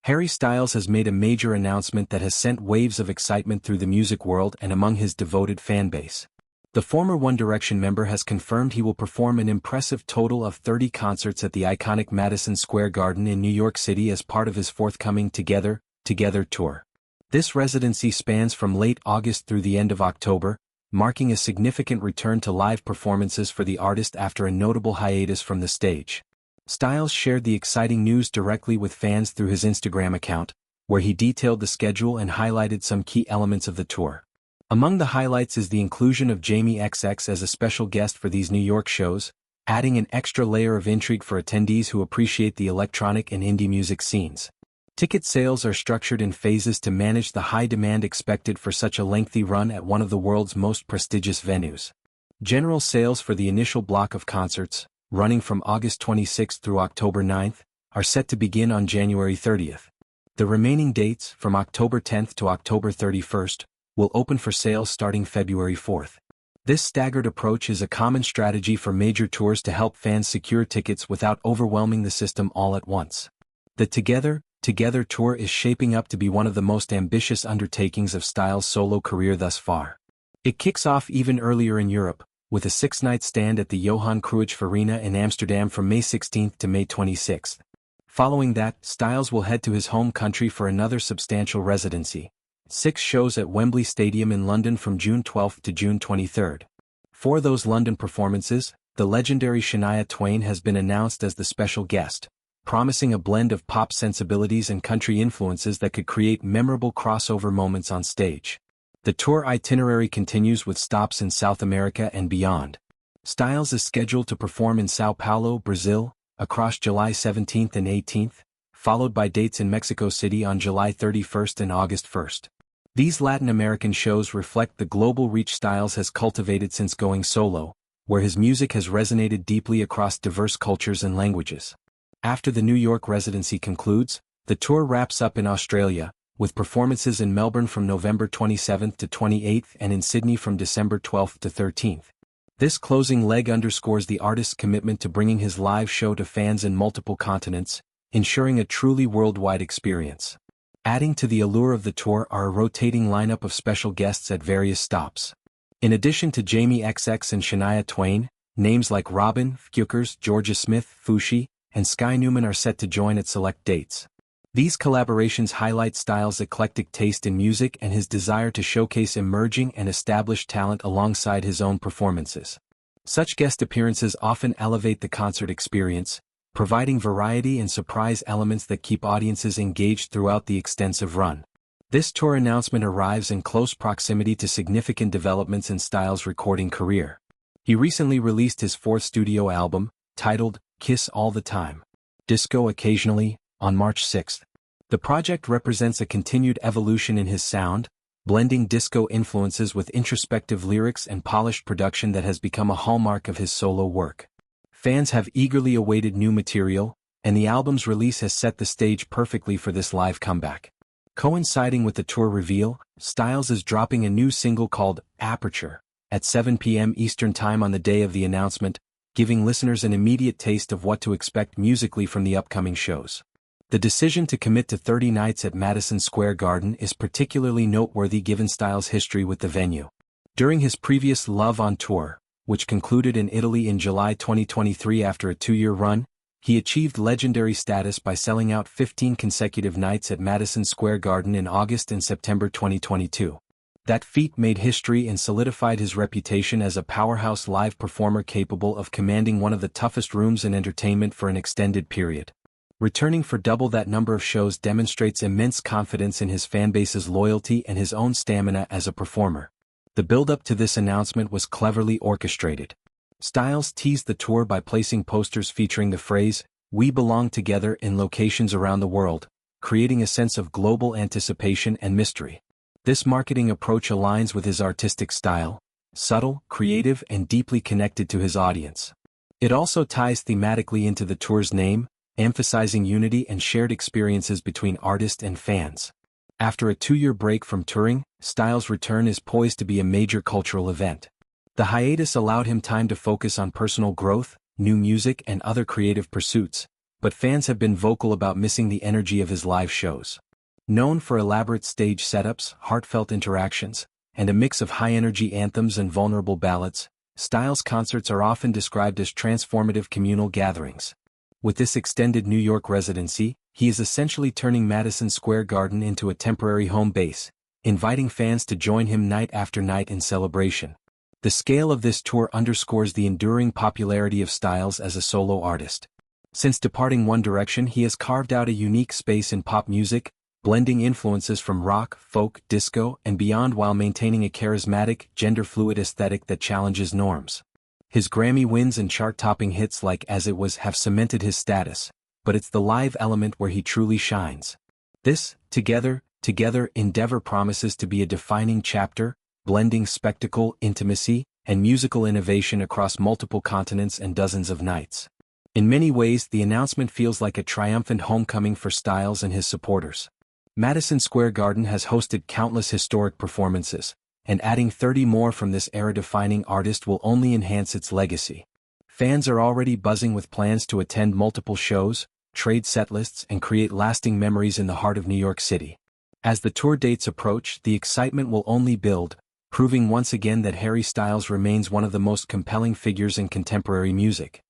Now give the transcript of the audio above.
Harry Styles has made a major announcement that has sent waves of excitement through the music world and among his devoted fanbase. The former One Direction member has confirmed he will perform an impressive total of 30 concerts at the iconic Madison Square Garden in New York City as part of his forthcoming Together tour. This residency spans from late August through the end of October, marking a significant return to live performances for the artist after a notable hiatus from the stage. Styles shared the exciting news directly with fans through his Instagram account, where he detailed the schedule and highlighted some key elements of the tour. Among the highlights is the inclusion of Jamie XX as a special guest for these New York shows, adding an extra layer of intrigue for attendees who appreciate the electronic and indie music scenes. Ticket sales are structured in phases to manage the high demand expected for such a lengthy run at one of the world's most prestigious venues. General sales for the initial block of concerts, running from August 26 through October 9, are set to begin on January 30. The remaining dates, from October 10 to October 31, will open for sales starting February 4. This staggered approach is a common strategy for major tours to help fans secure tickets without overwhelming the system all at once. The Together tour is shaping up to be one of the most ambitious undertakings of Styles' solo career thus far. It kicks off even earlier in Europe, with a 6-night stand at the Johan Cruijff Arena in Amsterdam from May 16 to May 26. Following that, Styles will head to his home country for another substantial residency. 6 shows at Wembley Stadium in London from June 12 to June 23. For those London performances, the legendary Shania Twain has been announced as the special guest, promising a blend of pop sensibilities and country influences that could create memorable crossover moments on stage. The tour itinerary continues with stops in South America and beyond. Styles is scheduled to perform in Sao Paulo, Brazil, across July 17 and 18, followed by dates in Mexico City on July 31 and August 1. These Latin American shows reflect the global reach Styles has cultivated since going solo, where his music has resonated deeply across diverse cultures and languages. After the New York residency concludes, the tour wraps up in Australia, with performances in Melbourne from November 27 to 28 and in Sydney from December 12 to 13. This closing leg underscores the artist's commitment to bringing his live show to fans in multiple continents, ensuring a truly worldwide experience. Adding to the allure of the tour are a rotating lineup of special guests at various stops. In addition to Jamie XX and Shania Twain, names like Robin, Fukers, Georgia Smith, Fushi, and Sky Newman are set to join at select dates. These collaborations highlight Styles' eclectic taste in music and his desire to showcase emerging and established talent alongside his own performances. Such guest appearances often elevate the concert experience, providing variety and surprise elements that keep audiences engaged throughout the extensive run. This tour announcement arrives in close proximity to significant developments in Styles' recording career. He recently released his 4th studio album, titled Kiss All the Time, Disco Occasionally, on March 6. The project represents a continued evolution in his sound, blending disco influences with introspective lyrics and polished production that has become a hallmark of his solo work. Fans have eagerly awaited new material, and the album's release has set the stage perfectly for this live comeback. Coinciding with the tour reveal, Styles is dropping a new single called Aperture at 7 p.m. Eastern Time on the day of the announcement, giving listeners an immediate taste of what to expect musically from the upcoming shows. The decision to commit to 30 nights at Madison Square Garden is particularly noteworthy given Styles' history with the venue. During his previous Love on Tour, which concluded in Italy in July 2023 after a 2-year run, he achieved legendary status by selling out 15 consecutive nights at Madison Square Garden in August and September 2022. That feat made history and solidified his reputation as a powerhouse live performer capable of commanding one of the toughest rooms in entertainment for an extended period. Returning for double that number of shows demonstrates immense confidence in his fanbase's loyalty and his own stamina as a performer. The build-up to this announcement was cleverly orchestrated. Styles teased the tour by placing posters featuring the phrase, "We belong together" in locations around the world, creating a sense of global anticipation and mystery. This marketing approach aligns with his artistic style, subtle, creative, and deeply connected to his audience. It also ties thematically into the tour's name, emphasizing unity and shared experiences between artist and fans. After a 2-year break from touring, Styles' return is poised to be a major cultural event. The hiatus allowed him time to focus on personal growth, new music and other creative pursuits, but fans have been vocal about missing the energy of his live shows. Known for elaborate stage setups, heartfelt interactions, and a mix of high-energy anthems and vulnerable ballads, Styles' concerts are often described as transformative communal gatherings. With this extended New York residency, he is essentially turning Madison Square Garden into a temporary home base, inviting fans to join him night after night in celebration. The scale of this tour underscores the enduring popularity of Styles as a solo artist. Since departing One Direction, he has carved out a unique space in pop music, blending influences from rock, folk, disco, and beyond while maintaining a charismatic, gender-fluid aesthetic that challenges norms. His Grammy wins and chart-topping hits like As It Was have cemented his status, but it's the live element where he truly shines. This, Together endeavor promises to be a defining chapter, blending spectacle, intimacy, and musical innovation across multiple continents and dozens of nights. In many ways, the announcement feels like a triumphant homecoming for Styles and his supporters. Madison Square Garden has hosted countless historic performances, and adding 30 more from this era-defining artist will only enhance its legacy. Fans are already buzzing with plans to attend multiple shows, trade setlists, and create lasting memories in the heart of New York City. As the tour dates approach, the excitement will only build, proving once again that Harry Styles remains one of the most compelling figures in contemporary music.